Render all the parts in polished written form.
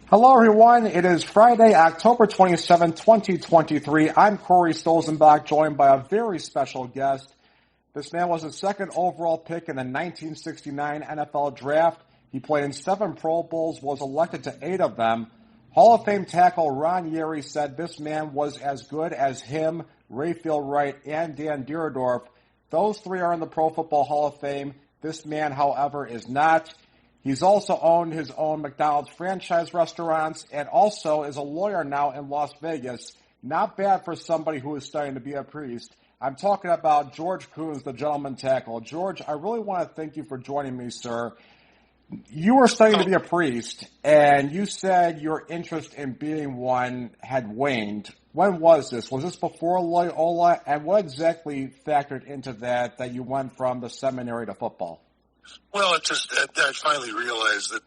Hello, everyone. It is Friday, October 27, 2023. I'm Corey Stolzenbach, joined by a very special guest. This man was the second overall pick in the 1969 NFL Draft. He played in 7 Pro Bowls, was elected to 8 of them. Hall of Fame tackle Ron Yary said this man was as good as him, Rayfield Wright, and Dan Dierdorf. Those 3 are in the Pro Football Hall of Fame. This man, however, is not. He's also owned his own McDonald's franchise restaurants and also is a lawyer now in Las Vegas. Not bad for somebody who is studying to be a priest. I'm talking about George Kunz, the gentleman tackle. George, I really want to thank you for joining me, sir. You were studying to be a priest, and you said your interest in being one had waned. When was this? Was this before Loyola? And what exactly factored into that you went from the seminary to football? Well, I finally realized that,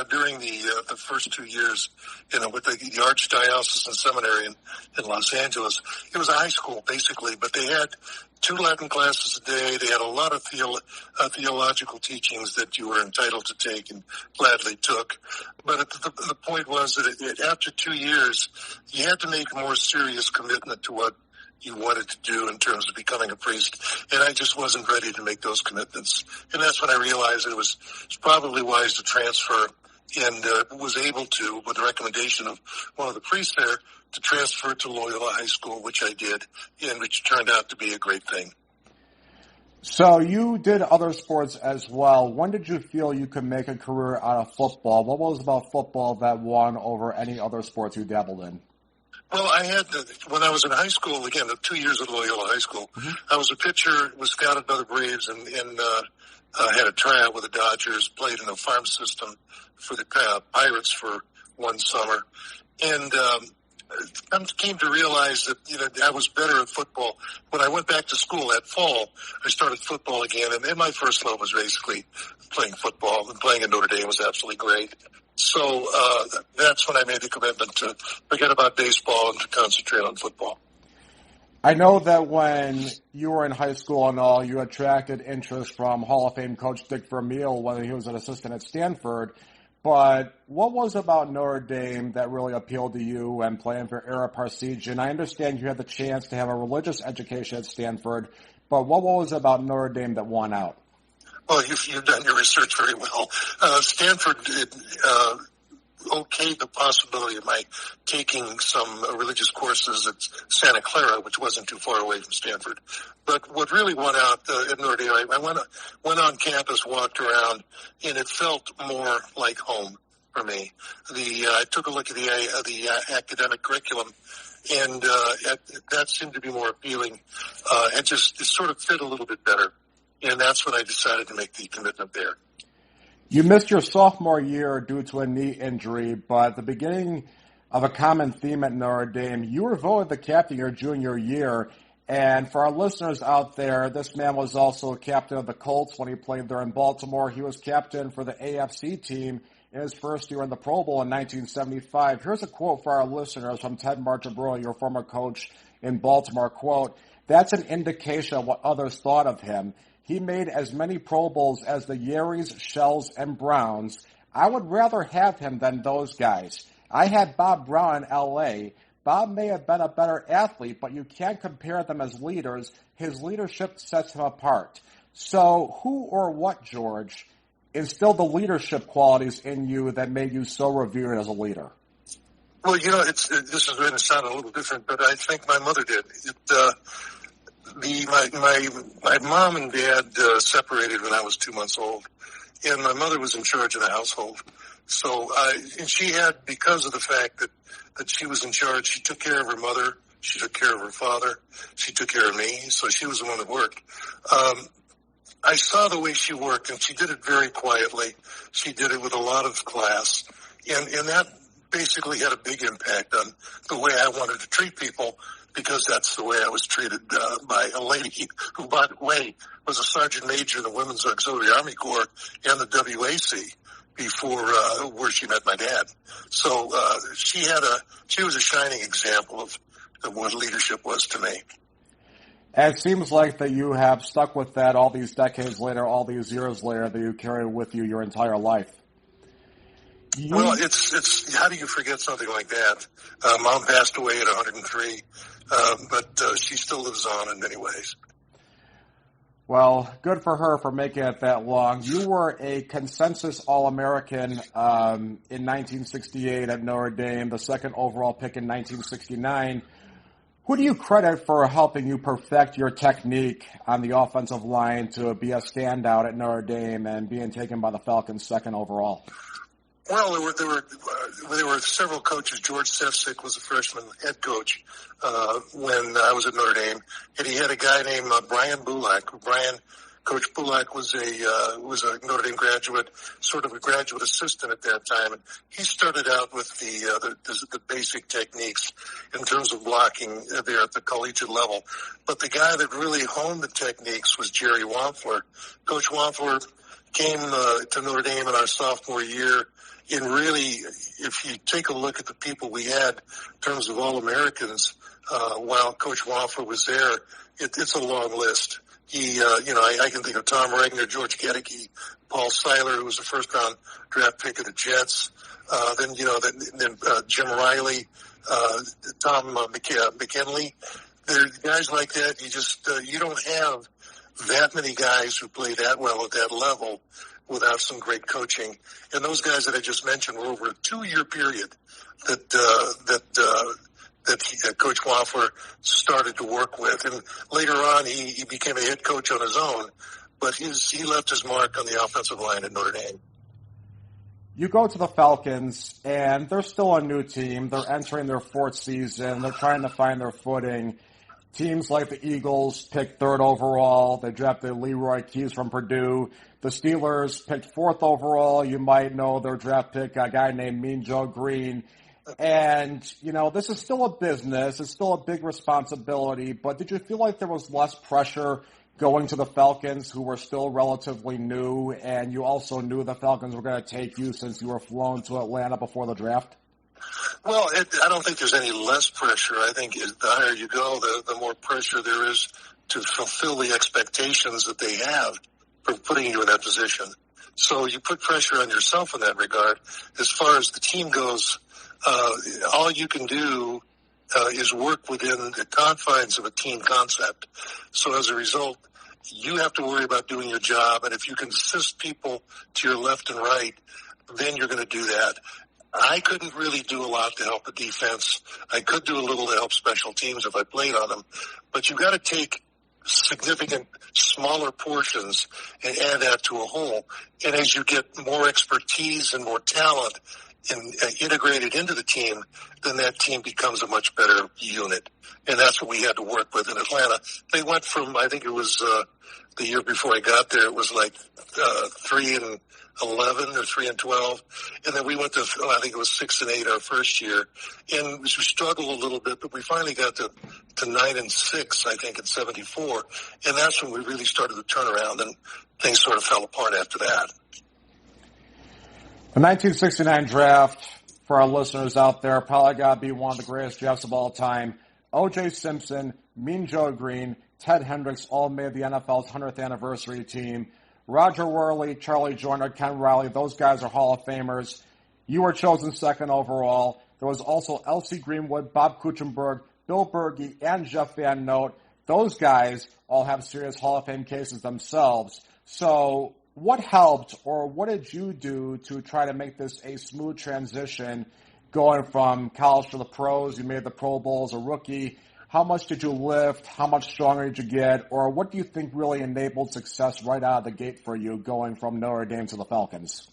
during the first 2 years, with the Archdiocesan Seminary in Los Angeles, it was a high school, basically, but they had 2 Latin classes a day. They had a lot of theological teachings that you were entitled to take and gladly took. But the point was that after 2 years, you had to make a more serious commitment to what you wanted to do in terms of becoming a priest, and I just wasn't ready to make those commitments. And that's when I realized it was probably wise to transfer, and was able to, with the recommendation of one of the priests there, to transfer to Loyola High School, which I did, and which turned out to be a great thing. So you did other sports as well. When did you feel you could make a career out of football? What was about football that won over any other sports you dabbled in? Well, when I was in high school, again, the 2 years at Loyola High School, I was a pitcher, was scouted by the Braves, and had a tryout with the Dodgers, played in a farm system for the Pirates for one summer, and came to realize that, I was better at football. When I went back to school that fall, I started football again, and my first love was basically playing football, and playing at Notre Dame was absolutely great. So that's when I made the commitment to forget about baseball and to concentrate on football. I know that when you were in high school and all, you attracted interest from Hall of Fame coach Dick Vermeil when he was an assistant at Stanford. But what was about Notre Dame that really appealed to you and playing for Ara Parseghian? I understand you had the chance to have a religious education at Stanford, but what was it about Notre Dame that won out? Well, you've done your research very well. Stanford okayed the possibility of my taking some religious courses at Santa Clara, which wasn't too far away from Stanford. But what really won out at Notre Dame, I went on campus, walked around, and it felt more like home for me. I took a look at the academic curriculum, and that seemed to be more appealing. It sort of fit a little bit better. And that's when I decided to make the commitment there. You missed your sophomore year due to a knee injury, but the beginning of a common theme at Notre Dame, you were voted the captain your junior year. And for our listeners out there, this man was also captain of the Colts when he played there in Baltimore. He was captain for the AFC team in his first year in the Pro Bowl in 1975. Here's a quote for our listeners from Ted Marchibrough, your former coach in Baltimore. Quote, "That's an indication of what others thought of him. He made as many Pro Bowls as the Yarys, Shells, and Browns. I would rather have him than those guys. I had Bob Brown in L.A. Bob may have been a better athlete, but you can't compare them as leaders. His leadership sets him apart." So who or what, George, instilled the leadership qualities in you that made you so revered as a leader? Well, this is going to sound a little different, but I think my mother did. My mom and dad separated when I was 2 months old, and my mother was in charge of the household. So, and she had, because of the fact that she was in charge, she took care of her mother, she took care of her father, she took care of me, so she was the one that worked. I saw the way she worked, and she did it very quietly. She did it with a lot of class, and that basically had a big impact on the way I wanted to treat people, because that's the way I was treated by a lady who, by the way, was a sergeant major in the Women's Auxiliary Army Corps and the WAC before where she met my dad. So she was a shining example of what leadership was to me. And it seems like that you have stuck with that all these decades later, all these years later, that you carry with you your entire life. Well, it's how do you forget something like that? Mom passed away at 103, but she still lives on in many ways. Well, good for her for making it that long. You were a consensus All-American in 1968 at Notre Dame, the second overall pick in 1969. Who do you credit for helping you perfect your technique on the offensive line to be a standout at Notre Dame and being taken by the Falcons second overall? Well, there were several coaches. George Sefcik was a freshman head coach when I was at Notre Dame, and he had a guy named Brian Bulak. Coach Bulak was a Notre Dame graduate, sort of a graduate assistant at that time, and he started out with the basic techniques in terms of blocking there at the collegiate level. But the guy that really honed the techniques was Jerry Wampler. Coach Wampler came to Notre Dame in our sophomore year. And really, if you take a look at the people we had in terms of All-Americans, while Coach Wampler was there, it's a long list. I can think of Tom Regner, George Gedeke, Paul Seiler, who was a first-round draft pick of the Jets. Then Jim Riley, Tom McKinley. There are guys like that. You don't have that many guys who play that well at that level without some great coaching. And those guys that I just mentioned were over a 2-year period that Coach Wampler started to work with. And later on, he became a head coach on his own, but he left his mark on the offensive line at Notre Dame. You go to the Falcons, and they're still a new team. They're entering their fourth season. They're trying to find their footing. Teams like the Eagles picked third overall. They drafted Leroy Keys from Purdue. The Steelers picked fourth overall. You might know their draft pick, a guy named Mean Joe Green. And, this is still a business. It's still a big responsibility. But did you feel like there was less pressure going to the Falcons, who were still relatively new, and you also knew the Falcons were going to take you since you were flown to Atlanta before the draft? Well, I don't think there's any less pressure. I think the higher you go, the more pressure there is to fulfill the expectations that they have for putting you in that position. So you put pressure on yourself in that regard. As far as the team goes, all you can do is work within the confines of a team concept. So as a result, you have to worry about doing your job. And if you can assist people to your left and right, then you're going to do that. I couldn't really do a lot to help the defense. I could do a little to help special teams if I played on them. But you've got to take significant smaller portions and add that to a whole. And as you get more expertise and more talent integrated into the team, then that team becomes a much better unit. And that's what we had to work with in Atlanta. They went from, I think it was the year before I got there, it was like 3-11 or 3-12, and then we went to, I think it was 6-8 our first year, and we struggled a little bit, but we finally got to 9-6, I think, in '74, and that's when we really started to turn around, and things sort of fell apart after that. The 1969 draft, for our listeners out there, probably got to be one of the greatest drafts of all time. O.J. Simpson, Mean Joe Green, Ted Hendricks all made the NFL's 100th anniversary team. Roger Worley, Charlie Joyner, Ken Riley, those guys are Hall of Famers. You were chosen second overall. There was also L.C. Greenwood, Bob Kuchenberg, Bill Berge, and Jeff Van Note. Those guys all have serious Hall of Fame cases themselves. So what helped, or what did you do to try to make this a smooth transition going from college to the pros? You made the Pro Bowl as a rookie. How much did you lift? How much stronger did you get? Or what do you think really enabled success right out of the gate for you going from Notre Dame to the Falcons?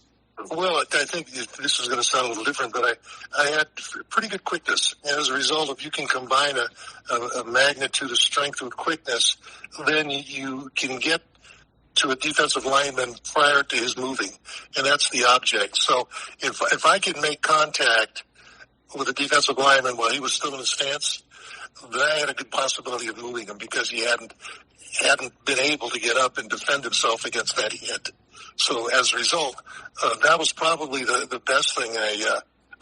Well, I think this is going to sound a little different, but I had pretty good quickness. And as a result, if you can combine a magnitude of strength with quickness, then you can get to a defensive lineman prior to his moving. And that's the object. So if I could make contact with a defensive lineman while he was still in his stance, then I had a good possibility of moving him because he hadn't been able to get up and defend himself against that hit. So as a result, that was probably the best thing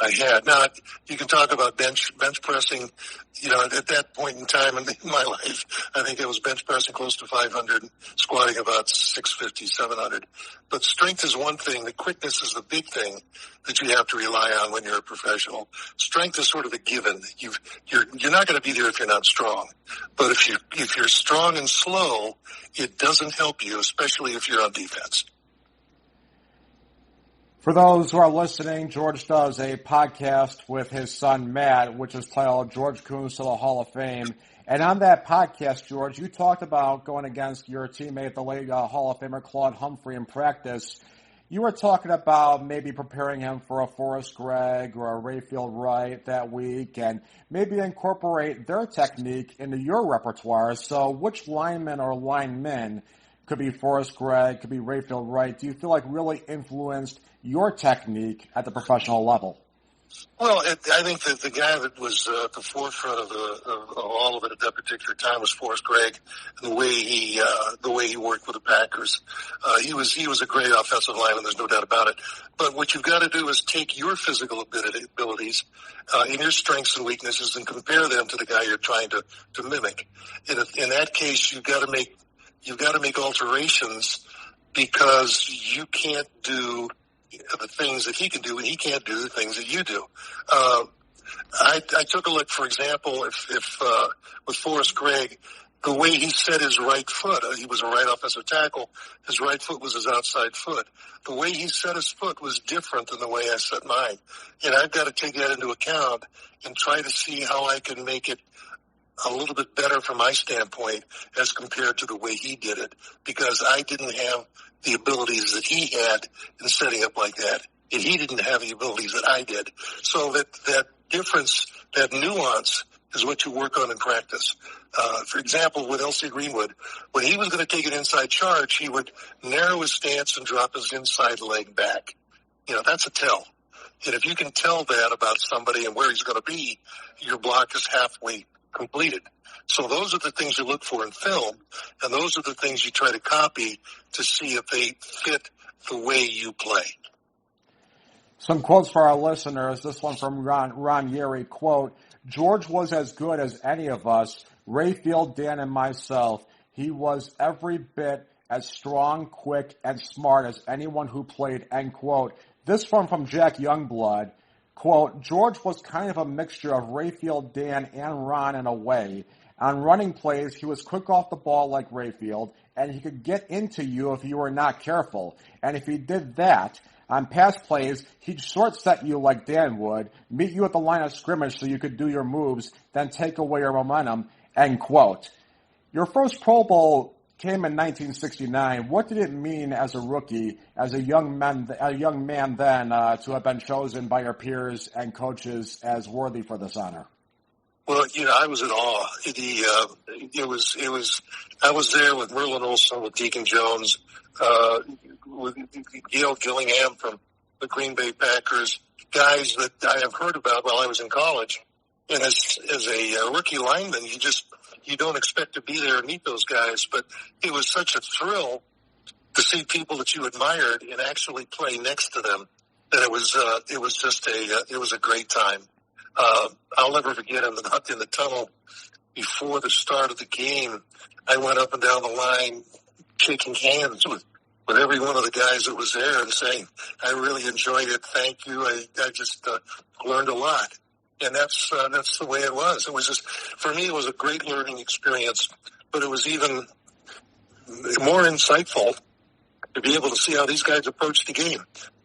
I had. Now, you can talk about bench pressing. You know, at that point in time in my life, I think I was bench pressing close to 500, squatting about 650, 700. But strength is one thing. The quickness is the big thing that you have to rely on when you're a professional. Strength is sort of a given. You're not going to be there if you're not strong. But if you're strong and slow, it doesn't help you, especially if you're on defense. For those who are listening, George does a podcast with his son, Matt, which is titled George Kunz to the Hall of Fame. And on that podcast, George, you talked about going against your teammate, the late Hall of Famer Claude Humphrey, in practice. You were talking about maybe preparing him for a Forrest Gregg or a Rayfield Wright that week and maybe incorporate their technique into your repertoire. So which lineman or linemen, could be Forrest Gregg, could be Rayfield Wright, do you feel like really influenced your technique at the professional level? Well, I think that the guy that was at the forefront of all of it at that particular time was Forrest Gregg, and the way he worked with the Packers. He was a great offensive lineman. There's no doubt about it. But what you've got to do is take your physical abilities, and your strengths and weaknesses, and compare them to the guy you're trying to mimic. In that case, you've got to make alterations because you can't do the things that he can do, and he can't do the things that you do. I took a look, for example, if with Forrest Gregg, the way he set his right foot, he was a right offensive tackle, his right foot was his outside foot. The way he set his foot was different than the way I set mine. And I've got to take that into account and try to see how I can make it a little bit better from my standpoint as compared to the way he did it, because I didn't have the abilities that he had in setting up like that, and he didn't have the abilities that I did. So that difference, that nuance, is what you work on in practice. For example, with L.C. Greenwood, when he was going to take an inside charge, he would narrow his stance and drop his inside leg back. You know, that's a tell. And if you can tell that about somebody and where he's going to be, your block is halfway completed. So those are the things you look for in film, and those are the things you try to copy to see if they fit the way you play. Some quotes for our listeners. This one from Ron Yeri, quote, George was as good as any of us, Rayfield, Dan, and myself. He was every bit as strong, quick, and smart as anyone who played, end quote. This one from Jack Youngblood. Quote, George was kind of a mixture of Rayfield, Dan, and Ron in a way. On running plays, he was quick off the ball like Rayfield, and he could get into you if you were not careful. And if he did that, on pass plays, he'd short set you like Dan would, meet you at the line of scrimmage so you could do your moves, then take away your momentum, end quote. Your first Pro Bowl came in 1969. What did it mean as a rookie, as a young man then, to have been chosen by your peers and coaches as worthy for this honor? Well, you know, I was in awe. I was there with Merlin Olsen, with Deacon Jones, with Gail Gillingham from the Green Bay Packers, guys that I have heard about while I was in college. And as a rookie lineman, you don't expect to be there and meet those guys, but it was such a thrill to see people that you admired and actually play next to them that it was a great time. I'll never forget in the tunnel before the start of the game, I went up and down the line shaking hands with every one of the guys that was there and saying, I really enjoyed it. Thank you. I just learned a lot. And that's the way it was. It was just, for me, it was a great learning experience, but it was even more insightful to be able to see how these guys approached the game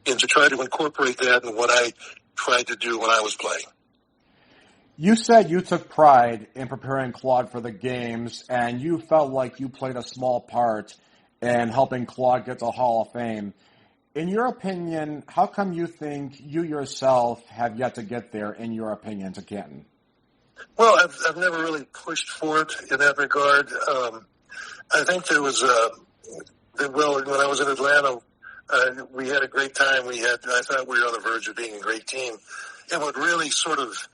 and to try to incorporate that in what I tried to do when I was playing. You said you took pride in preparing Claude for the games, and you felt like you played a small part in helping Claude get to Hall of Fame. In your opinion, how come you think you yourself have yet to get there, in your opinion, to Canton? Well, I've never really pushed for it in that regard. I think there was when I was in Atlanta, we had a great time. I thought we were on the verge of being a great team. And what really sort of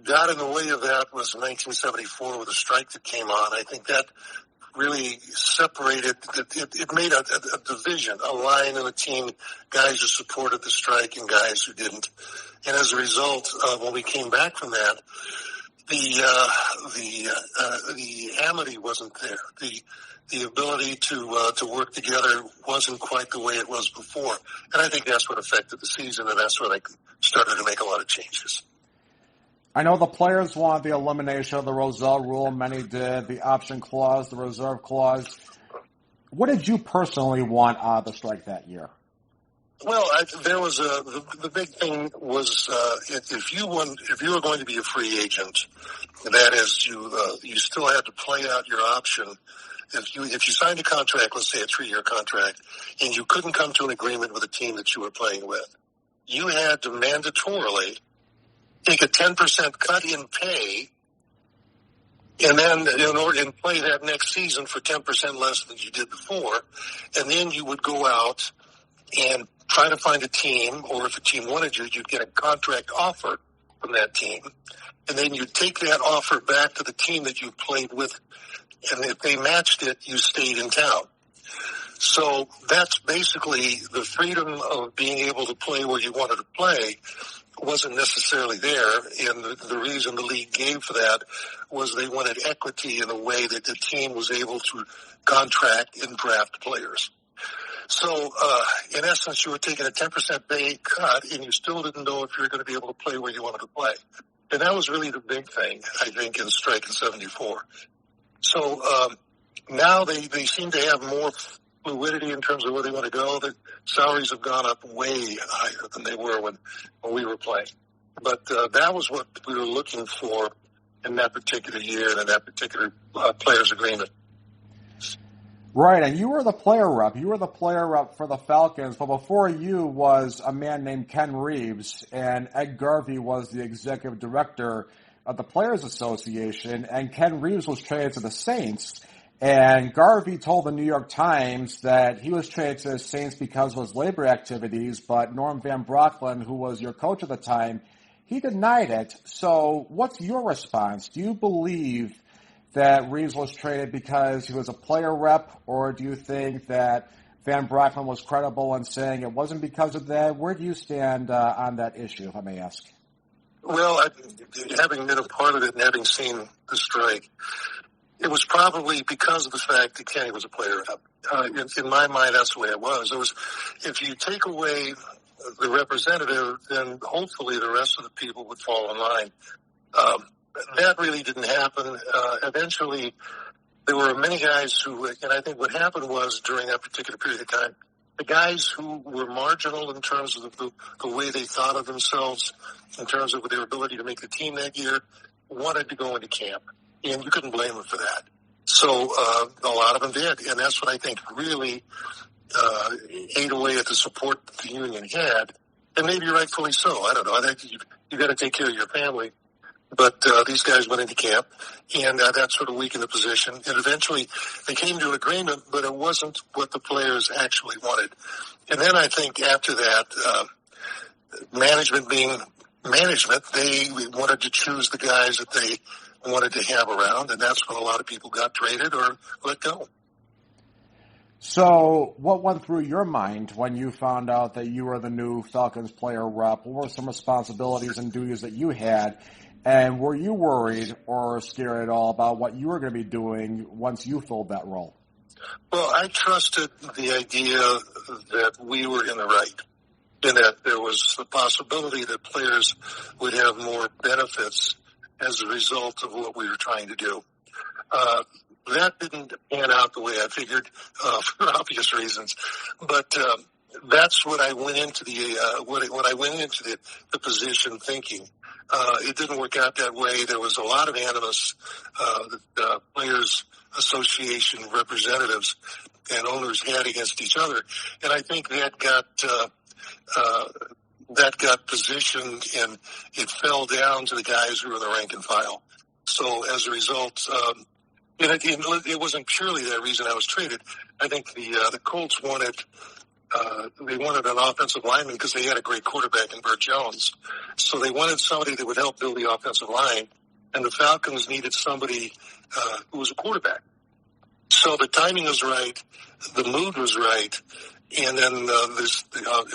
got in the way of that was 1974 with the strike that came on. I think that really separated. It made a division, a line in the team, guys who supported the strike and guys who didn't. And as a result, when we came back from that, the amity wasn't there. The ability to work together wasn't quite the way it was before. And I think that's what affected the season, and that's when I started to make a lot of changes. I know the players wanted the elimination of the Rozelle rule. Many did. The option clause, the reserve clause. What did you personally want out of the strike that year? Well, there was the big thing was if you were going to be a free agent, that is, you still had to play out your option. If you signed a contract, let's say a 3-year contract, and you couldn't come to an agreement with the team that you were playing with, you had to mandatorily take a 10% cut in pay, and then and play that next season for 10% less than you did before, and then you would go out and try to find a team, or if a team wanted you, you'd get a contract offer from that team, and then you'd take that offer back to the team that you played with, and if they matched it, you stayed in town. So that's basically the freedom of being able to play where you wanted to play wasn't necessarily there, and the reason the league gave for that was they wanted equity in a way that the team was able to contract and draft players. So, in essence, you were taking a 10% pay cut, and you still didn't know if you were going to be able to play where you wanted to play. And that was really the big thing, I think, in strike in 74. So, now they seem to have more fluidity in terms of where they want to go. The salaries have gone up way higher than they were when we were playing. But that was what we were looking for in that particular year and in that particular players' agreement. Right, and you were the player rep. You were the player rep for the Falcons, but before you was a man named Ken Reeves, and Ed Garvey was the executive director of the Players Association, and Ken Reeves was traded to the Saints. And Garvey told the New York Times that he was traded to the Saints because of his labor activities, but Norm Van Brocklin, who was your coach at the time, he denied it. So what's your response? Do you believe that Reeves was traded because he was a player rep, or do you think that Van Brocklin was credible in saying it wasn't because of that? Where do you stand on that issue, if I may ask? Well, having been a part of it and having seen the strike, it was probably because of the fact that Kenny was a player rep. In my mind, that's the way it was. It was, if you take away the representative, then hopefully the rest of the people would fall in line. That really didn't happen. Eventually, there were many guys who, and I think what happened was during that particular period of time, the guys who were marginal in terms of the way they thought of themselves, in terms of their ability to make the team that year, wanted to go into camp. And you couldn't blame them for that. So a lot of them did. And that's what I think really ate away at the support that the union had. And maybe rightfully so. I don't know. I think you've got to take care of your family. But these guys went into camp, and that sort of weakened the position. And eventually they came to an agreement, but it wasn't what the players actually wanted. And then I think after that, management being management, they wanted to choose the guys that they wanted to have around, and that's when a lot of people got traded or let go. So what went through your mind when you found out that you were the new Falcons player rep? What were some responsibilities and duties that you had? And were you worried or scared at all about what you were going to be doing once you filled that role? Well, I trusted the idea that we were in the right, and that there was the possibility that players would have more benefits as a result of what we were trying to do. That didn't pan out the way I figured, for obvious reasons. But that's what I went into the position thinking. It didn't work out that way. There was a lot of animus that Players Association representatives and owners had against each other, and I think that got positioned, and it fell down to the guys who were the rank and file. So as a result, it wasn't purely that reason I was traded. I think the Colts wanted an offensive lineman because they had a great quarterback in Burt Jones. So they wanted somebody that would help build the offensive line, and the Falcons needed somebody who was a quarterback. So the timing was right, the mood was right, and then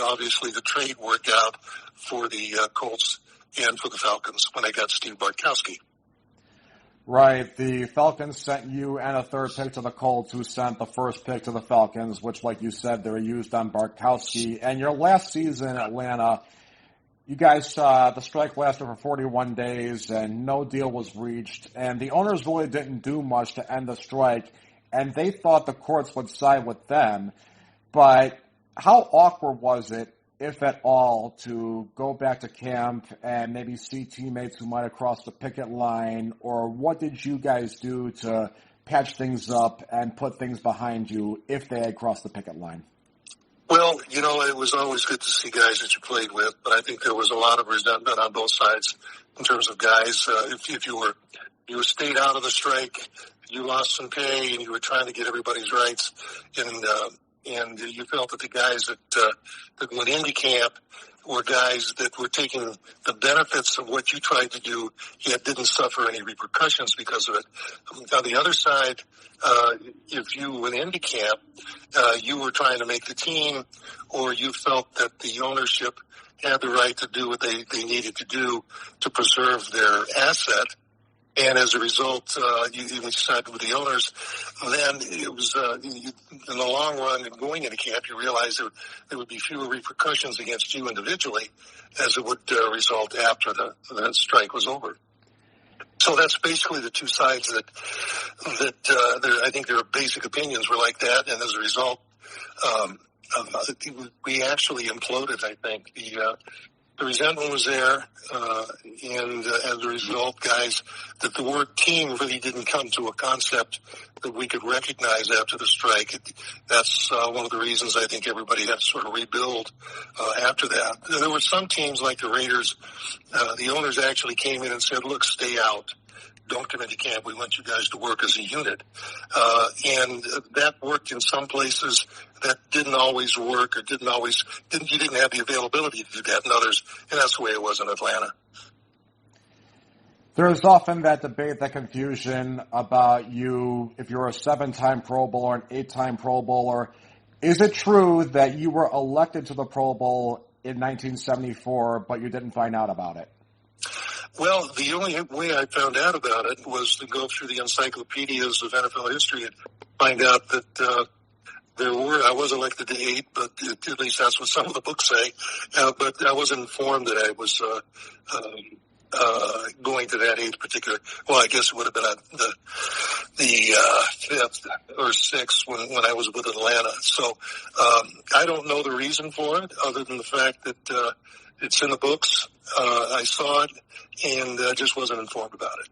obviously the trade worked out for the Colts and for the Falcons when they got Steve Bartkowski. Right. The Falcons sent you and a third pick to the Colts, who sent the first pick to the Falcons, which, like you said, they were used on Bartkowski. And your last season in Atlanta, you guys, the strike lasted for 41 days and no deal was reached. And the owners really didn't do much to end the strike. And they thought the courts would side with them. But how awkward was it, if at all, to go back to camp and maybe see teammates who might have crossed the picket line? Or what did you guys do to patch things up and put things behind you if they had crossed the picket line? Well, it was always good to see guys that you played with, but I think there was a lot of resentment on both sides in terms of guys. If you stayed out of the strike, you lost some pay, and you were trying to get everybody's rights, and you felt that the guys that went into camp were guys that were taking the benefits of what you tried to do, yet didn't suffer any repercussions because of it. On the other side, if you went into camp, you were trying to make the team, or you felt that the ownership had the right to do what they needed to do to preserve their asset. And as a result, you decided with the owners, then it was, in the long run, going into camp, you realized there would be fewer repercussions against you individually as it would result after the strike was over. So that's basically the two sides that I think their basic opinions were like that. And as a result, we actually imploded, I think. The resentment was there, and as a result, guys, that the word team really didn't come to a concept that we could recognize after the strike. That's one of the reasons I think everybody had to sort of rebuild after that. There were some teams like the Raiders, the owners actually came in and said, look, stay out. Don't come into camp. We want you guys to work as a unit. And that worked in some places. That didn't always work, or you didn't have the availability to do that in others. And that's the way it was in Atlanta. There's often that debate, that confusion about you, if you're a 7-time Pro Bowler, an 8-time Pro Bowler. Is it true that you were elected to the Pro Bowl in 1974, but you didn't find out about it? Well, the only way I found out about it was to go through the encyclopedias of NFL history and find out that I was elected to 8, but at least that's what some of the books say. But I was informed that I was going to that 8th particular. Well, I guess it would have been the 5th or 6th when I was with Atlanta. So I don't know the reason for it, other than the fact that it's in the books. I saw it and just wasn't informed about it.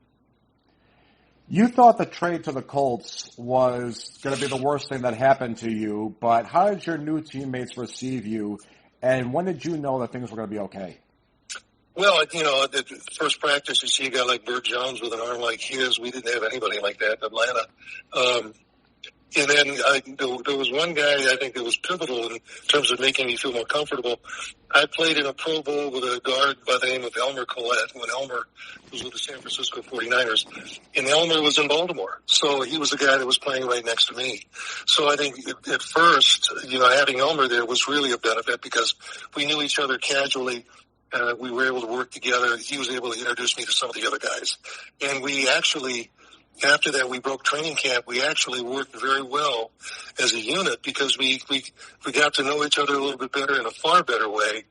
You thought the trade to the Colts was going to be the worst thing that happened to you, but how did your new teammates receive you, and when did you know that things were going to be okay? Well, at the first practice, you see a guy like Burt Jones with an arm like his. We didn't have anybody like that in Atlanta. And then there was one guy I think that was pivotal in terms of making me feel more comfortable. I played in a Pro Bowl with a guard by the name of Elmer Collette when Elmer was with the San Francisco 49ers. And Elmer was in Baltimore. So he was the guy that was playing right next to me. So I think at first, having Elmer there was really a benefit because we knew each other casually. We were able to work together. He was able to introduce me to some of the other guys. And we actually, after that, we broke training camp. We actually worked very well as a unit because we got to know each other a little bit better in a far better way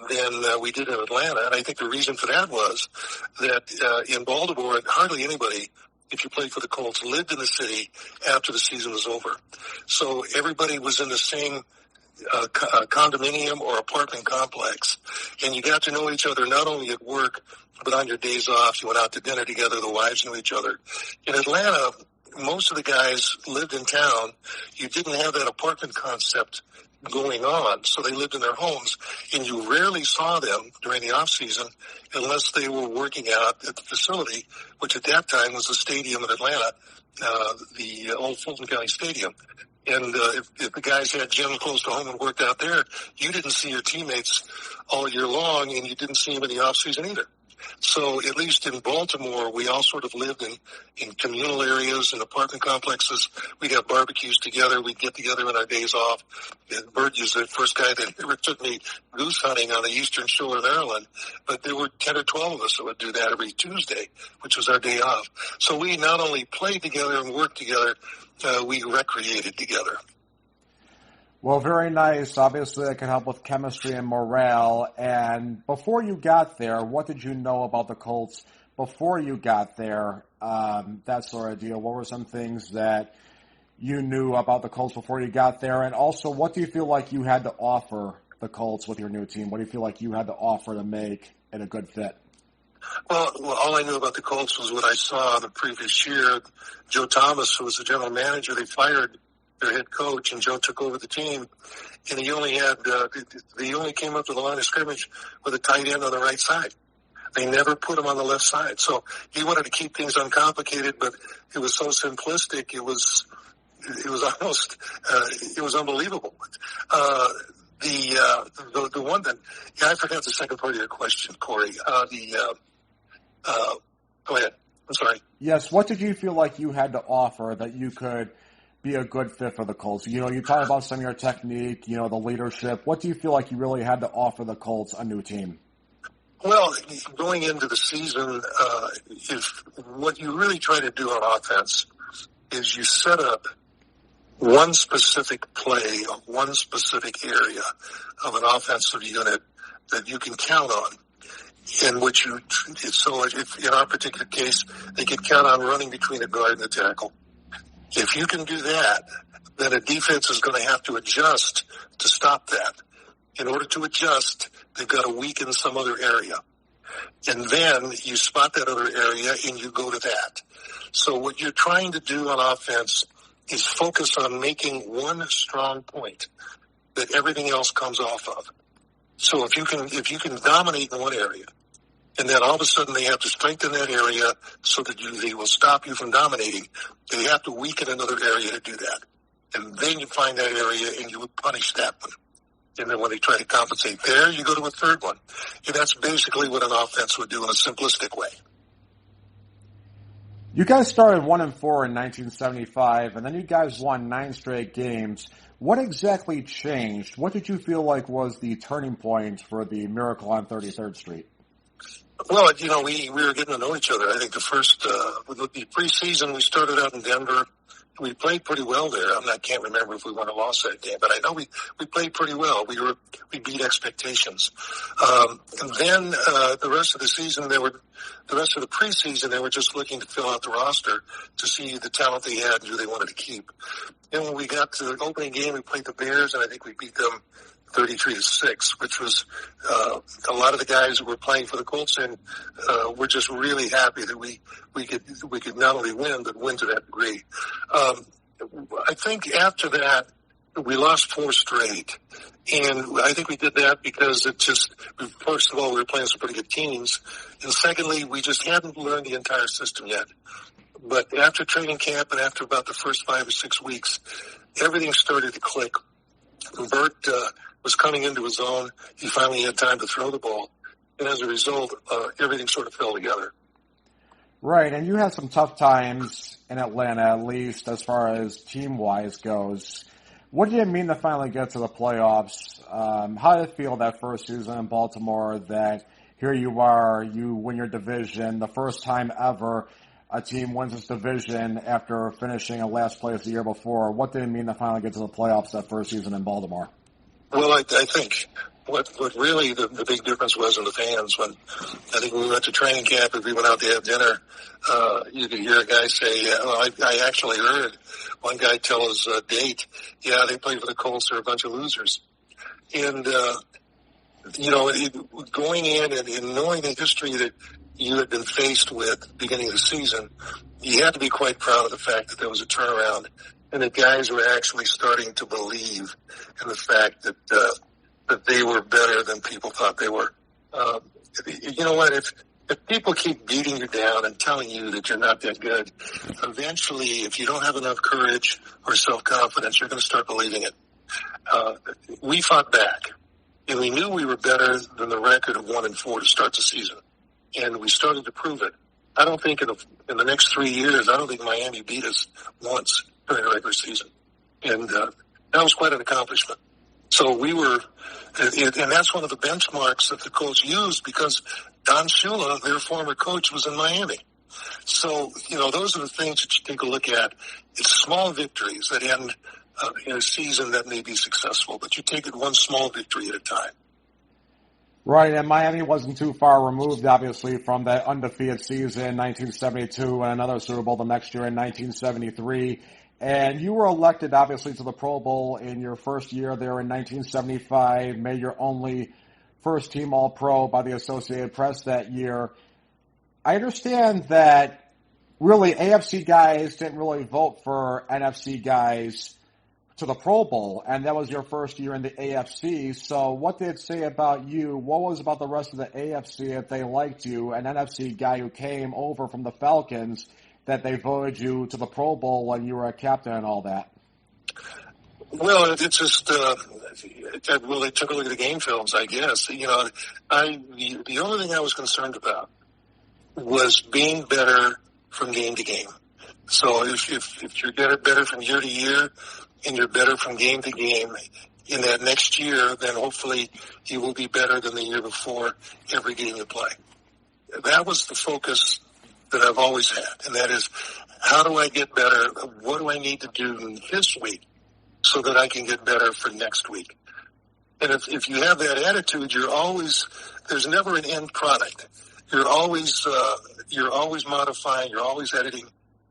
than we did in Atlanta. And I think the reason for that was that in Baltimore, hardly anybody, if you played for the Colts, lived in the city after the season was over. So everybody was in the same condominium or apartment complex, and you got to know each other not only at work but on your days off. You went out to dinner together. The wives knew each other. In Atlanta, most of the guys lived in town. You didn't have that apartment concept going on, so they lived in their homes, and you rarely saw them during the off season unless they were working out at the facility, which at that time was the stadium in Atlanta, the old Fulton County Stadium. And if the guys had gym close to home and worked out there, you didn't see your teammates all year long, and you didn't see them in the off season either. So at least in Baltimore, we all sort of lived in communal areas and apartment complexes. We'd have barbecues together. We'd get together on our days off. And Bert was the first guy that ever took me goose hunting on the eastern shore of Maryland. But there were 10 or 12 of us that would do that every Tuesday, which was our day off. So we not only played together and worked together, we recreated together. Well, very nice. Obviously, that can help with chemistry and morale. And before you got there, what did you know about the Colts before you got there? That sort of deal. What were some things that you knew about the Colts before you got there? And also, what do you feel like you had to offer the Colts with your new team? What do you feel like you had to offer to make it a good fit? Well, all I knew about the Colts was what I saw the previous year. Joe Thomas, who was the general manager, they fired their head coach, and Joe took over the team. And he only came up to the line of scrimmage with a tight end on the right side. They never put him on the left side. So he wanted to keep things uncomplicated, but it was so simplistic. It was almost, it was unbelievable. The one that, I forgot the second part of your question, Corey. Go ahead. I'm sorry. Yes. What did you feel like you had to offer that you could be a good fit for the Colts? You know, you talk about some of your technique, you know, the leadership. What do you feel like you really had to offer the Colts, a new team? Well, going into the season, if what you really try to do on offense is you set up one specific play of one specific area of an offensive unit that you can count on. In which if in our particular case, they could count on running between the guard and the tackle. If you can do that, then a defense is going to have to adjust to stop that. In order to adjust, they've got to weaken some other area. And then you spot that other area and you go to that. So what you're trying to do on offense is focus on making one strong point that everything else comes off of. So if you can dominate in one area, and then all of a sudden they have to strengthen that area so that they will stop you from dominating, they have to weaken another area to do that. And then you find that area and you would punish that one. And then when they try to compensate there, you go to a third one. And that's basically what an offense would do in a simplistic way. You guys started 1-4 in 1975, and then you guys won 9 straight games. What exactly changed? What did you feel like was the turning point for the Miracle on 33rd Street? Well, you know, we were getting to know each other. I think the preseason, we started out in Denver. We played pretty well there. I can't remember if we won or lost that game, but I know we played pretty well. We beat expectations. And then the rest of the season, the rest of the preseason, they were just looking to fill out the roster to see the talent they had and who they wanted to keep. And when we got to the opening game, we played the Bears, and I think we beat them 33-6, which was a lot of the guys that were playing for the Colts, and we're just really happy that we could not only win but win to that degree. I think after that we lost 4 straight, and I think we did that because first of all, we were playing some pretty good teams, and secondly, we just hadn't learned the entire system yet. But after training camp and after about the first 5 or 6 weeks, everything started to click. Bert was coming into his own. He finally had time to throw the ball. And as a result, everything sort of fell together. Right, and you had some tough times in Atlanta, at least as far as team-wise goes. What did it mean to finally get to the playoffs? How did it feel that first season in Baltimore that here you are, you win your division, the first time ever a team wins its division after finishing in last place the year before? What did it mean to finally get to the playoffs that first season in Baltimore? Well, I think what really the big difference was in the fans. When we went to training camp and we went out to have dinner, you could hear a guy say, I actually heard one guy tell his date, they play for the Colts, they're a bunch of losers. And, going in and knowing the history that you had been faced with beginning of the season, you had to be quite proud of the fact that there was a turnaround and that guys were actually starting to believe in the fact that they were better than people thought they were. You know what? If people keep beating you down and telling you that you're not that good, eventually, if you don't have enough courage or self-confidence, you're going to start believing it. We fought back, and we knew we were better than the record of 1-4 to start the season. and we started to prove it. I don't think in the next 3 years, I don't think Miami beat us once during the regular season. And that was quite an accomplishment. So we were, and that's one of the benchmarks that the coach used because Don Shula, their former coach, was in Miami. So, those are the things that you take a look at. It's small victories that end in a season that may be successful, but you take it one small victory at a time. Right, and Miami wasn't too far removed, obviously, from that undefeated season in 1972 and another Super Bowl the next year in 1973. And you were elected, obviously, to the Pro Bowl in your first year there in 1975, made your only first-team All-Pro by the Associated Press that year. I understand that really AFC guys didn't really vote for NFC guys to the Pro Bowl, and that was your first year in the AFC. So what did it say about you? What was about the rest of the AFC if they liked you, an NFC guy who came over from the Falcons, that they voted you to the Pro Bowl when you were a captain and all that? Well, it's just, they took a look at the game films, I guess. The only thing I was concerned about was being better from game to game. So if you're better from year to year and you're better from game to game in that next year, then hopefully you will be better than the year before every game you play. That was the focus that I've always had, and that is, how do I get better? What do I need to do this week so that I can get better for next week? And if you have that attitude, there's never an end product. You're always modifying, you're always editing,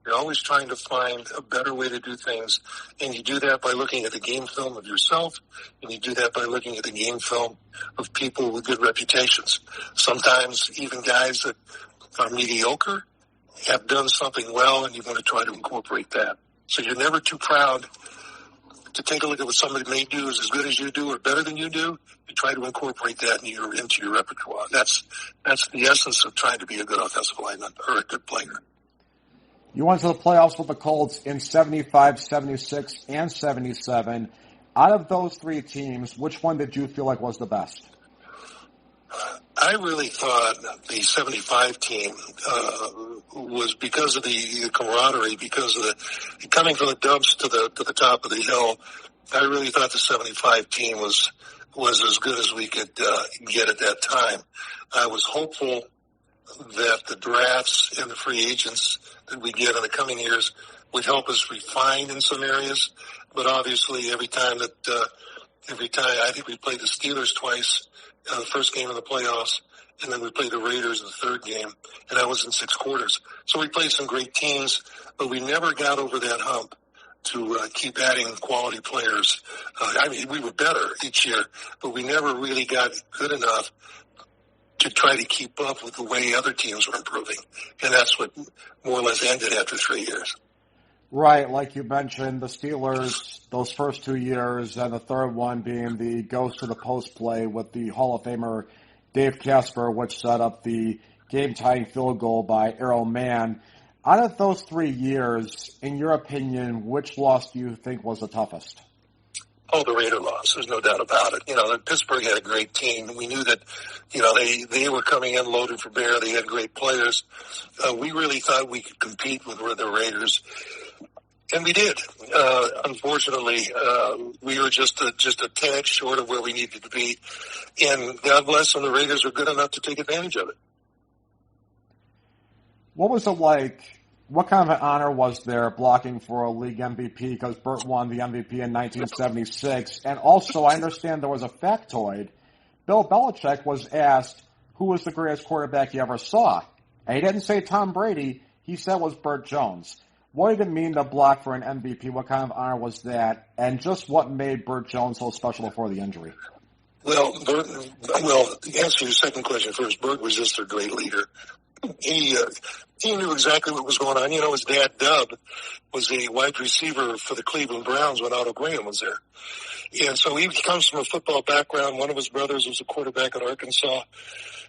you're always trying to find a better way to do things. And you do that by looking at the game film of yourself, and you do that by looking at the game film of people with good reputations. Sometimes even guys that are mediocre have done something well, and you want to try to incorporate that. So you're never too proud to take a look at what somebody may do is as good as you do or better than you do. You try to incorporate that into your repertoire. That's the essence of trying to be a good offensive lineman or a good player. You went to the playoffs with the Colts in 75, 76, and 77. Out of those three teams, which one did you feel like was the best? I really thought the 75 team was because of the camaraderie, because of the coming from the dumps to the top of the hill. I really thought the 75 team was as good as we could get at that time. I was hopeful that the drafts and the free agents that we get in the coming years would help us refine in some areas. But obviously, every time I think we played the Steelers twice. The first game of the playoffs, and then we played the Raiders in the third game, and that was in 6 quarters. So we played some great teams, but we never got over that hump to keep adding quality players. We were better each year, but we never really got good enough to try to keep up with the way other teams were improving, and that's what more or less ended after 3 years. Right, like you mentioned, the Steelers, those first 2 years, and the third one being the ghost to the post play with the Hall of Famer Dave Casper, which set up the game-tying field goal by Errol Mann. Out of those 3 years, in your opinion, which loss do you think was the toughest? Oh, the Raider loss. There's no doubt about it. Pittsburgh had a great team. We knew that, they were coming in loaded for bear. They had great players. We really thought we could compete with the Raiders. And we did. Unfortunately, we were just a tad short of where we needed to be. And God bless them, the Raiders were good enough to take advantage of it. What was it like? What kind of an honor was there blocking for a league MVP? Because Burt won the MVP in 1976. And also, I understand there was a factoid. Bill Belichick was asked who was the greatest quarterback he ever saw. And he didn't say Tom Brady. He said it was Burt Jones. What did it mean to block for an MVP? What kind of honor was that? And just what made Burt Jones so special before the injury? Well, to answer your second question first, Burt was just a great leader. He knew exactly what was going on. His dad, Dub, was a wide receiver for the Cleveland Browns when Otto Graham was there. And so he comes from a football background. One of his brothers was a quarterback at Arkansas.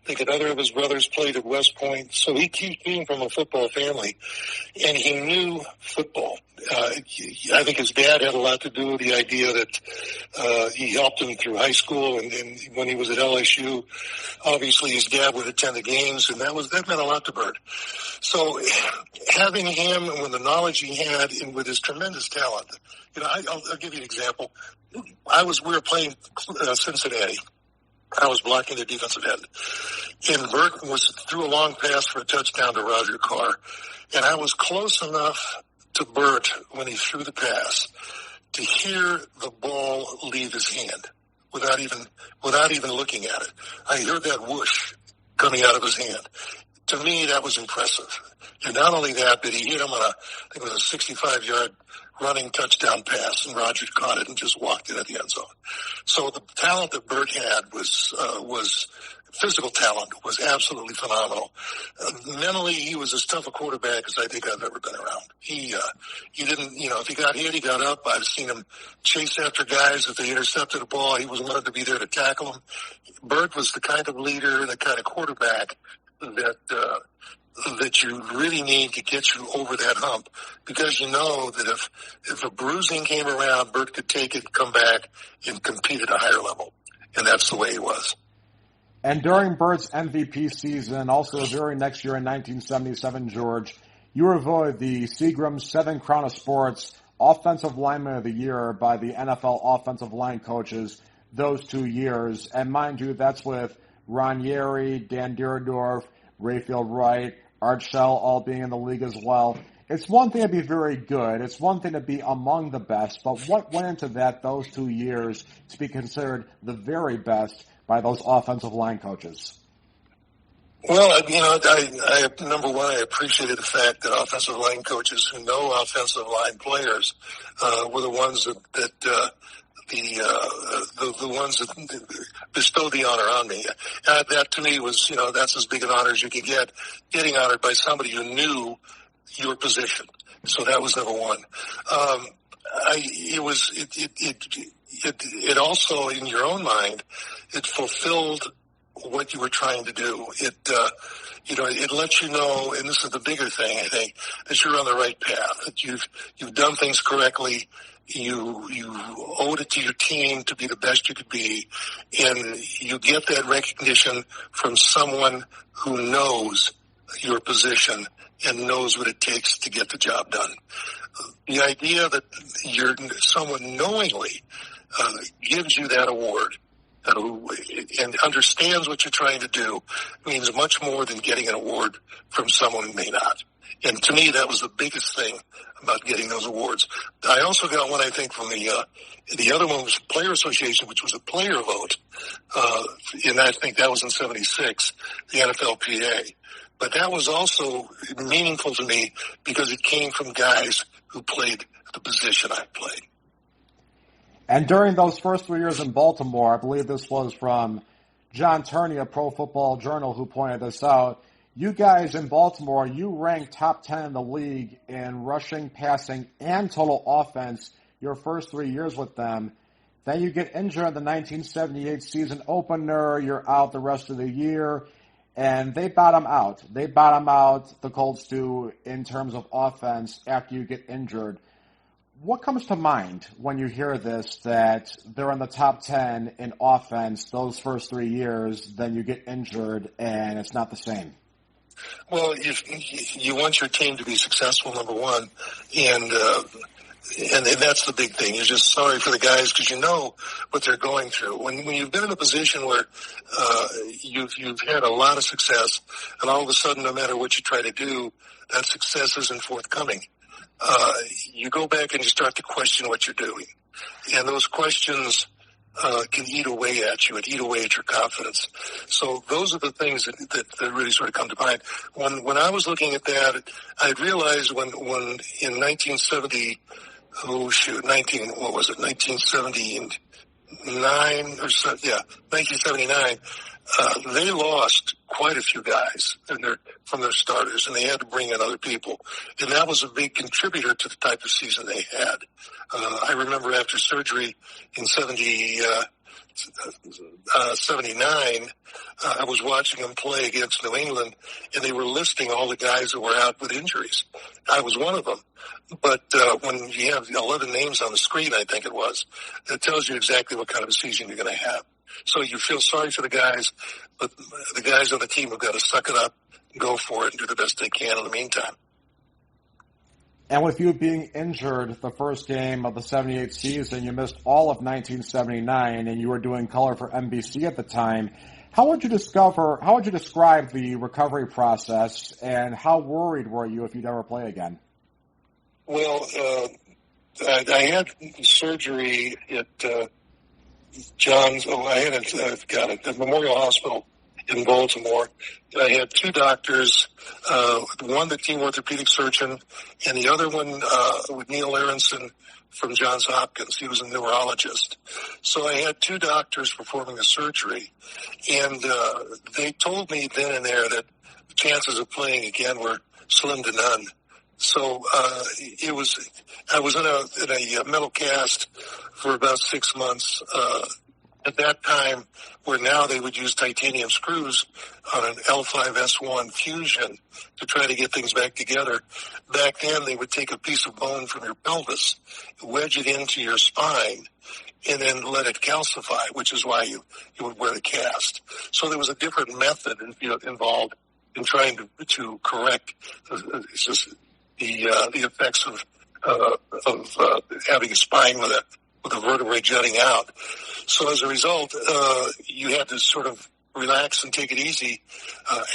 I think another of his brothers played at West Point. So he came from a football family, and he knew football. I think his dad had a lot to do with the idea that he helped him through high school, and when he was at LSU, obviously his dad would attend the games, and that meant a lot to Bert. So having him and with the knowledge he had and with his tremendous talent, I'll give you an example. We were playing Cincinnati. I was blocking the defensive end. And Bert threw a long pass for a touchdown to Roger Carr. And I was close enough to Bert when he threw the pass to hear the ball leave his hand without even looking at it. I heard that whoosh coming out of his hand. To me, that was impressive. And not only that, but he hit him on I think it was a 65-yard running touchdown pass, and Roger caught it and just walked in at the end zone. So the talent that Bert had was physical talent, was absolutely phenomenal. Mentally, he was as tough a quarterback as I think I've ever been around. He didn't, if he got hit, he got up. I've seen him chase after guys. If they intercepted a ball, he was wanted to be there to tackle them. Bert was the kind of leader, the kind of quarterback that you really need to get you over that hump, because you know that if a bruising came around, Bert could take it, come back, and compete at a higher level. And that's the way he was. And during Bert's MVP season, also the very next year in 1977, George, you were voted the Seagram 7 Crown of Sports Offensive Lineman of the Year by the NFL offensive line coaches those 2 years. And mind you, that's with Ron Yeri, Dan Dierdorf, Rayfield Wright, Art Shell all being in the league as well. It's one thing to be very good. It's one thing to be among the best. But what went into that those 2 years to be considered the very best by those offensive line coaches? Well, number one, I appreciated the fact that offensive line coaches who know offensive line players were the ones that the ones that bestowed the honor on me. That to me was, that's as big an honor as you could get, getting honored by somebody who knew your position. So that was number one. It also, in your own mind, it fulfilled what you were trying to do. It lets you know, and this is the bigger thing, I think, that you're on the right path, that you've done things correctly. You owed it to your team to be the best you could be, and you get that recognition from someone who knows your position and knows what it takes to get the job done. The idea that someone knowingly gives you that award and understands what you're trying to do means much more than getting an award from someone who may not. And to me, that was the biggest thing about getting those awards. I also got one, I think, from the other one was Player Association, which was a player vote. And I think that was in 76, the NFLPA. But that was also meaningful to me because it came from guys who played the position I played. And during those first 3 years in Baltimore, I believe this was from John Turney of Pro Football Journal who pointed this out, you guys in Baltimore, you ranked top 10 in the league in rushing, passing, and total offense your first 3 years with them. Then you get injured in the 1978 season opener. You're out the rest of the year. And they bottom out. They bottom out, the Colts do, in terms of offense after you get injured. What comes to mind when you hear this, that they're in the top 10 in offense those first 3 years, then you get injured and it's not the same? Well, you want your team to be successful, number one, and that's the big thing. You're just sorry for the guys because you know what they're going through. When you've been in a position where you've had a lot of success, and all of a sudden, no matter what you try to do, that success isn't forthcoming. You go back and you start to question what you're doing, and those questions can eat away at you and eat away at your confidence. So those are the things that really sort of come to mind. When I was looking at that, I realized when in 1970, 1979 or so, 1979, they lost quite a few guys from their starters, and they had to bring in other people. And that was a big contributor to the type of season they had. I remember after surgery in 79, I was watching them play against New England, and they were listing all the guys that were out with injuries. I was one of them. But when you have 11 names on the screen, I think it was, it tells you exactly what kind of a season you're going to have. So you feel sorry for the guys, but the guys on the team have got to suck it up, go for it, and do the best they can in the meantime. And with you being injured the first game of the 78 season, you missed all of 1979, and you were doing color for NBC at the time. How would you describe the recovery process, and how worried were you if you'd ever play again? Well, I had surgery at at Memorial Hospital in Baltimore. I had two doctors, one the team orthopedic surgeon, and the other one with Neil Aronson from Johns Hopkins. He was a neurologist. So I had two doctors performing the surgery, and they told me then and there that the chances of playing again were slim to none. So I was in a metal cast for about 6 months. At that time, where now they would use titanium screws on an L5S1 fusion to try to get things back together. Back then, they would take a piece of bone from your pelvis, wedge it into your spine, and then let it calcify, which is why you would wear the cast. So there was a different method involved in trying to correct the effects of having a spine with a vertebrae jutting out. So as a result, you had to sort of relax and take it easy.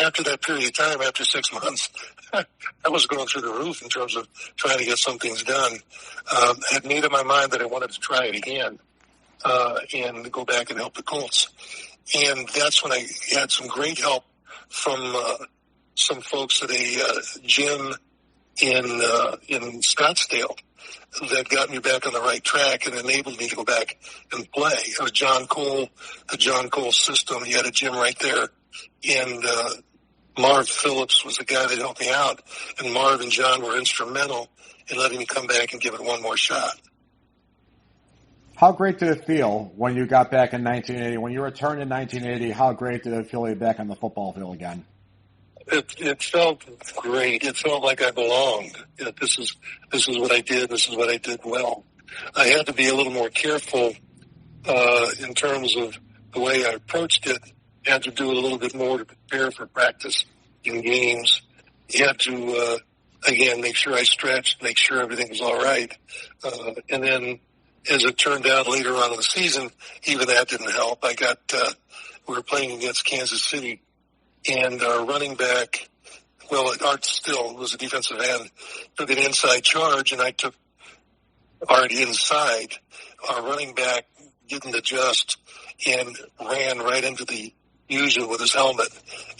After that period of time, after 6 months, I was going through the roof in terms of trying to get some things done. I had made up my mind that I wanted to try it again and go back and help the Colts. And that's when I had some great help from some folks at a gym in Scottsdale that got me back on the right track and enabled me to go back and play. It was John Cole, the John Cole system. He had a gym right there. And Marv Phillips was the guy that helped me out. And Marv and John were instrumental in letting me come back and give it one more shot. How great did it feel when you got back in 1980? When you returned in 1980, how great did it feel to be back on the football field again? It felt great. It felt like I belonged. This is what I did. This is what I did well. I had to be a little more careful in terms of the way I approached it. I had to do a little bit more to prepare for practice in games. You had to again make sure I stretched, make sure everything was all right, and then as it turned out later on in the season, even that didn't help. We were playing against Kansas City. And our running back, Art Still was a defensive end, took an inside charge, and I took Art inside. Our running back didn't adjust and ran right into the user with his helmet,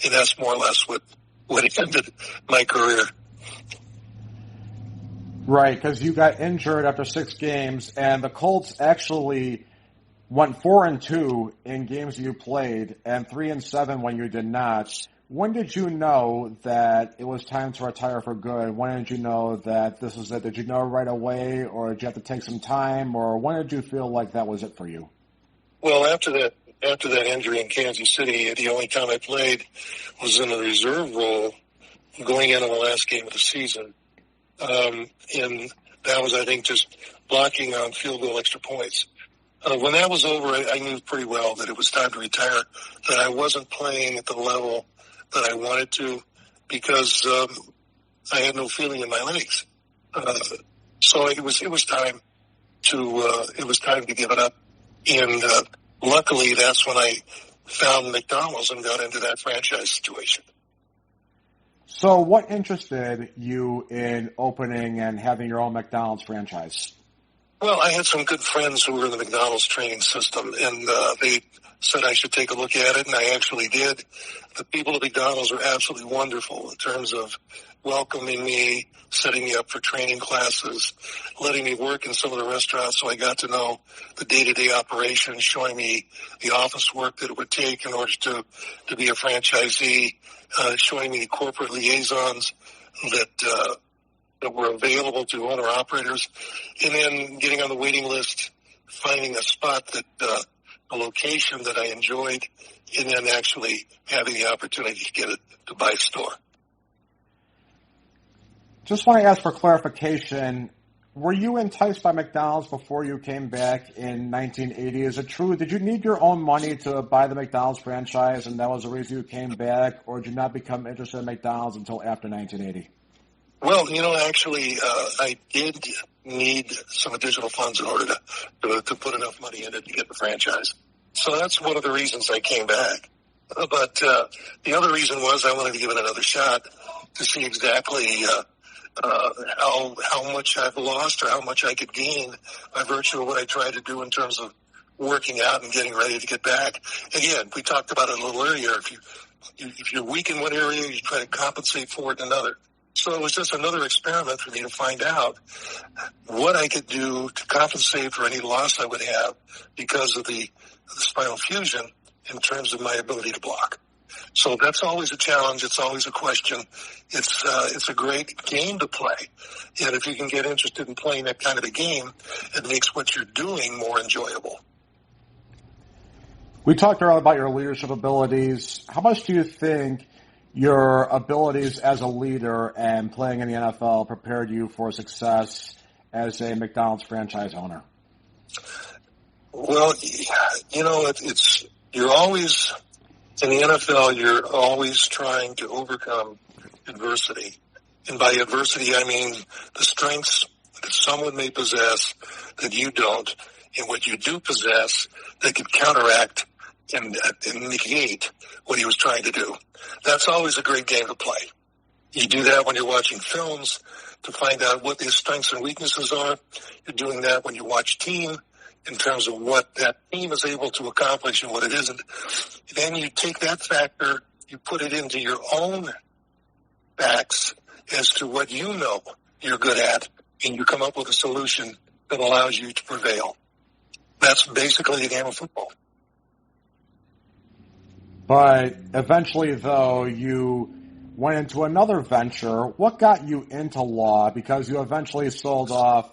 and that's more or less what ended my career. Right, because you got injured after 6 games, and the Colts actually went 4-2 in games you played, and 3-7 when you did not. When did you know that it was time to retire for good? When did you know that this was it? Did you know right away, or did you have to take some time, or when did you feel like that was it for you? Well, after that injury in Kansas City, the only time I played was in a reserve role going into the last game of the season. And that was, I think, just blocking on field goal extra points. When that was over, I knew pretty well that it was time to retire, that I wasn't playing at the level that I wanted to because I had no feeling in my legs. So it was time to give it up. And luckily, that's when I found McDonald's and got into that franchise situation. So what interested you in opening and having your own McDonald's franchise? Well, I had some good friends who were in the McDonald's training system, and they said I should take a look at it, and I actually did. The people at McDonald's were absolutely wonderful in terms of welcoming me, setting me up for training classes, letting me work in some of the restaurants so I got to know the day-to-day operations, showing me the office work that it would take in order to be a franchisee, showing me corporate liaisons that were available to owner-operators, and then getting on the waiting list, finding a spot that a location that I enjoyed, and then actually having the opportunity to get it to buy a store. Just want to ask for clarification. Were you enticed by McDonald's before you came back in 1980? Is it true? Did you need your own money to buy the McDonald's franchise, and that was the reason you came back, or did you not become interested in McDonald's until after 1980? Well, actually, I did need some additional funds in order to put enough money in it to get the franchise. So that's one of the reasons I came back. But the other reason was I wanted to give it another shot to see exactly how much I've lost or how much I could gain by virtue of what I tried to do in terms of working out and getting ready to get back. Again, we talked about it a little earlier. If you're weak in one area, you try to compensate for it in another. So it was just another experiment for me to find out what I could do to compensate for any loss I would have because of the spinal fusion in terms of my ability to block. So that's always a challenge. It's always a question. It's a great game to play. And if you can get interested in playing that kind of a game, it makes what you're doing more enjoyable. We talked earlier about your leadership abilities. How much do you think your abilities as a leader and playing in the NFL prepared you for success as a McDonald's franchise owner? Well, you're always, in the NFL, you're always trying to overcome adversity. And by adversity, I mean the strengths that someone may possess that you don't, and what you do possess that could counteract and negate what he was trying to do. That's always a great game to play. You do that when you're watching films to find out what his strengths and weaknesses are. You're doing that when you watch team in terms of what that team is able to accomplish and what it isn't. Then you take that factor, you put it into your own facts as to what you know you're good at, and you come up with a solution that allows you to prevail. That's basically the game of football. But eventually, though, you went into another venture. What got you into law? Because you eventually sold off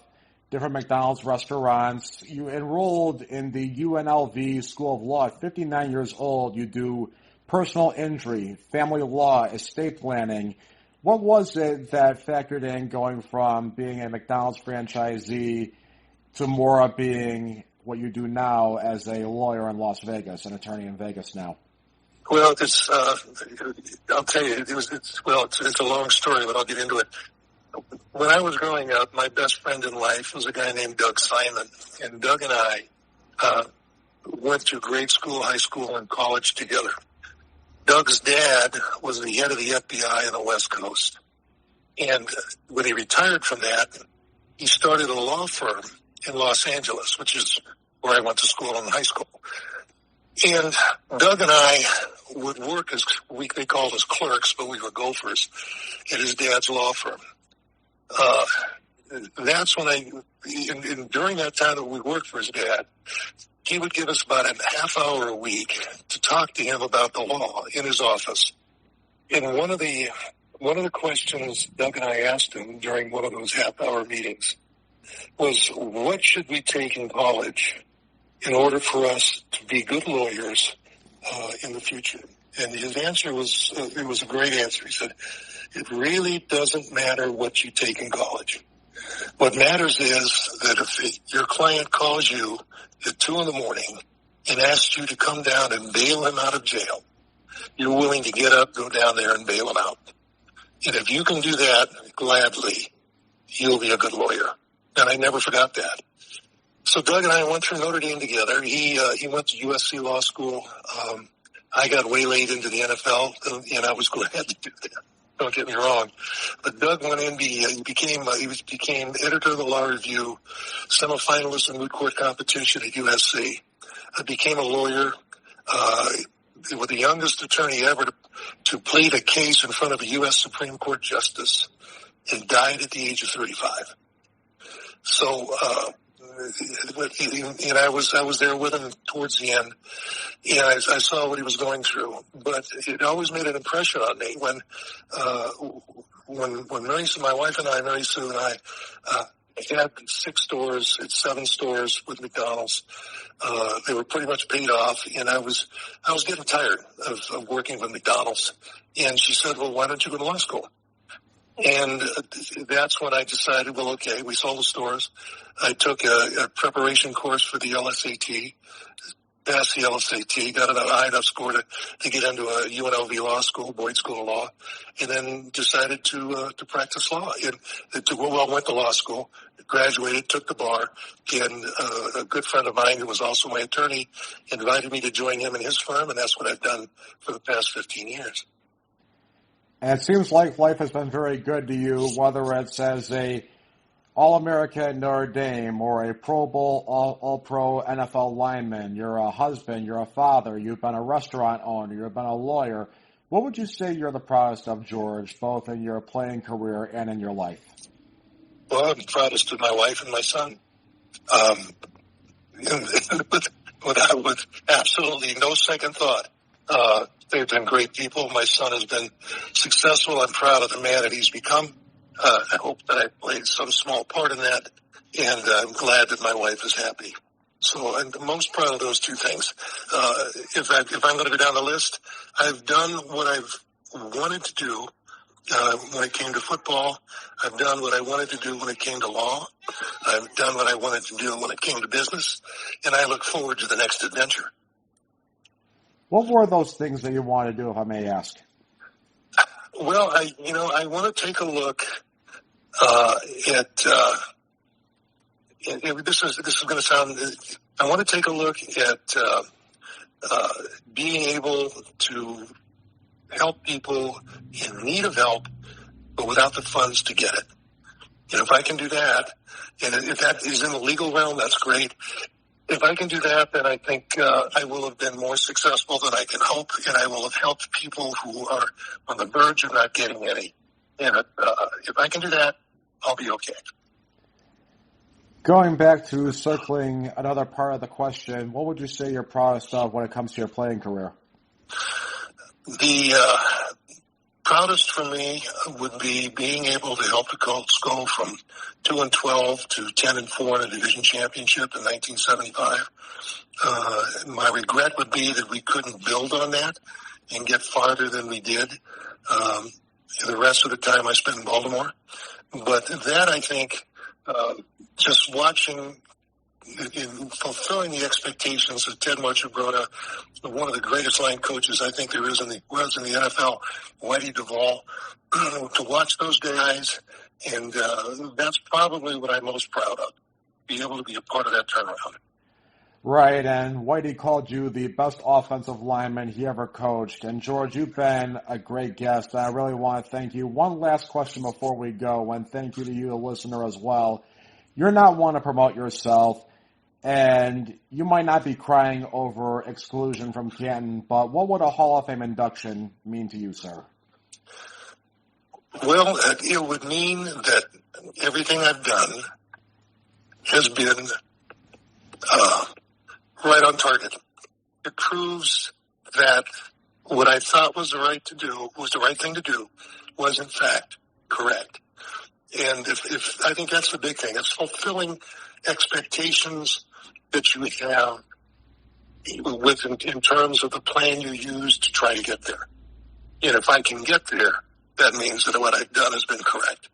different McDonald's restaurants. You enrolled in the UNLV School of Law at 59 years old. You do personal injury, family law, estate planning. What was it that factored in going from being a McDonald's franchisee to more of being what you do now as a lawyer in Las Vegas, an attorney in Vegas now? Well, I'll tell you, it's a long story, but I'll get into it. When I was growing up, my best friend in life was a guy named Doug Simon, and Doug and I went to grade school, high school, and college together. Doug's dad was the head of the FBI on the West Coast, and when he retired from that, he started a law firm in Los Angeles, which is where I went to school in high school. And Doug and I would work as, they called us clerks, but we were gophers at his dad's law firm. That's when during that time that we worked for his dad, he would give us about a half hour a week to talk to him about the law in his office. And one of the questions Doug and I asked him during one of those half-hour meetings was, what should we take in college in order for us to be good lawyers in the future? And his answer was, it was a great answer. He said, it really doesn't matter what you take in college. What matters is that if your client calls you at 2 a.m. and asks you to come down and bail him out of jail, you're willing to get up, go down there, and bail him out. And if you can do that gladly, you'll be a good lawyer. And I never forgot that. So Doug and I went through Notre Dame together. He went to USC Law School. I got waylaid into the NFL, and I was glad to do that. Don't get me wrong. But Doug went in. He became editor of the Law Review, semifinalist in moot court competition at USC. Became a lawyer. Was the youngest attorney ever to plead a case in front of a U.S. Supreme Court justice, and died at the age of 35. So, and I was there with him towards the end, and I saw what he was going through. But it always made an impression on me when my wife and I, Mary Sue and I, had 6 stores, it's 7 stores with McDonald's. They were pretty much paid off, and I was getting tired of working with McDonald's. And she said, well, why don't you go to law school? And that's when I decided, well, okay, we sold the stores. I took a preparation course for the LSAT, passed the LSAT, got a high enough score to get into a UNLV law school, Boyd School of Law, and then decided to practice law. And went to law school, graduated, took the bar, and a good friend of mine who was also my attorney invited me to join him in his firm, and that's what I've done for the past 15 years. And it seems like life has been very good to you, whether it's as a All-American Notre Dame or a Pro Bowl, All-Pro NFL lineman. You're a husband, you're a father, you've been a restaurant owner, you've been a lawyer. What would you say you're the proudest of, George, both in your playing career and in your life? Well, I'm proudest of my wife and my son. With absolutely no second thought. They've been great people. My son has been successful. I'm proud of the man that he's become. I hope that I played some small part in that, and I'm glad that my wife is happy. So I'm most proud of those 2 things. If I'm going to go down the list, I've done what I've wanted to do when it came to football. I've done what I wanted to do when it came to law. I've done what I wanted to do when it came to business, and I look forward to the next adventure. What were those things that you want to do, if I may ask? Well, I want to take a look at. This is going to sound. I want to take a look at being able to help people in need of help, but without the funds to get it. And if I can do that, and if that is in the legal realm, that's great. If I can do that, then I think I will have been more successful than I can hope, and I will have helped people who are on the verge of not getting any. And if I can do that, I'll be okay. Going back to circling another part of the question, what would you say you're proudest of when it comes to your playing career? The proudest for me would be being able to help the Colts go from 2-12 to 10-4 in a division championship in 1975. My regret would be that we couldn't build on that and get farther than we did. The rest of the time I spent in Baltimore. But that, I think, just watching in fulfilling the expectations of Ted Marchibroda, one of the greatest line coaches I think there was in the NFL, Whitey Duvall, to watch those guys, and that's probably what I'm most proud of, be able to be a part of that turnaround. Right, and Whitey called you the best offensive lineman he ever coached. And, George, you've been a great guest, and I really want to thank you. One last question before we go, and thank you to you, the listener, as well. You're not one to promote yourself, and you might not be crying over exclusion from Canton, but what would a Hall of Fame induction mean to you, sir? Well, it would mean that everything I've done has been right on target. It proves that what I thought was the right thing to do, was in fact correct. And if I think that's the big thing. It's fulfilling expectations that you have in terms of the plan you use to try to get there. And if I can get there, that means that what I've done has been correct.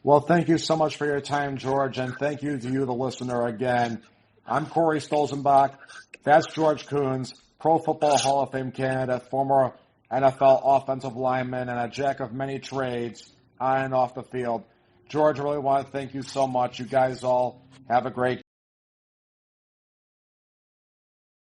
Well, thank you so much for your time, George, and thank you to you, the listener, again. I'm Corey Stolzenbach. That's George Kunz, Pro Football Hall of Fame candidate, former NFL offensive lineman, and a jack of many trades on and off the field. George, I really want to thank you so much. You guys all have a great